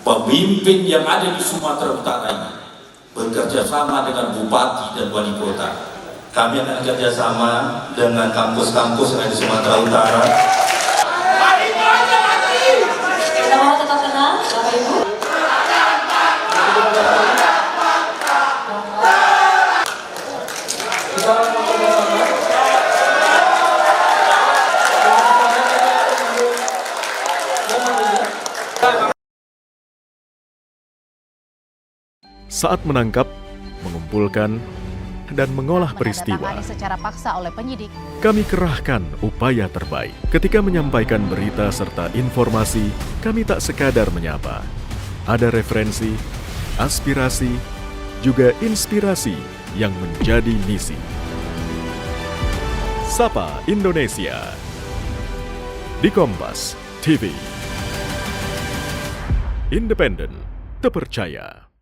Pemimpin yang ada di Sumatera Utara ini bekerja sama dengan bupati dan wali kota. Kami akan kerjasama dengan kampus-kampus yang ada di Sumatera Utara. Kita mohon tetap tenang, Bapak Ibu. Saat menangkap, mengumpulkan, dan mengolah peristiwa, secara paksa oleh penyidik. kami kerahkan upaya terbaik. Ketika menyampaikan berita serta informasi, kami tak sekadar menyapa. Ada referensi, aspirasi, juga inspirasi yang menjadi misi. Sapa Indonesia di Kompas TV. Independen, terpercaya.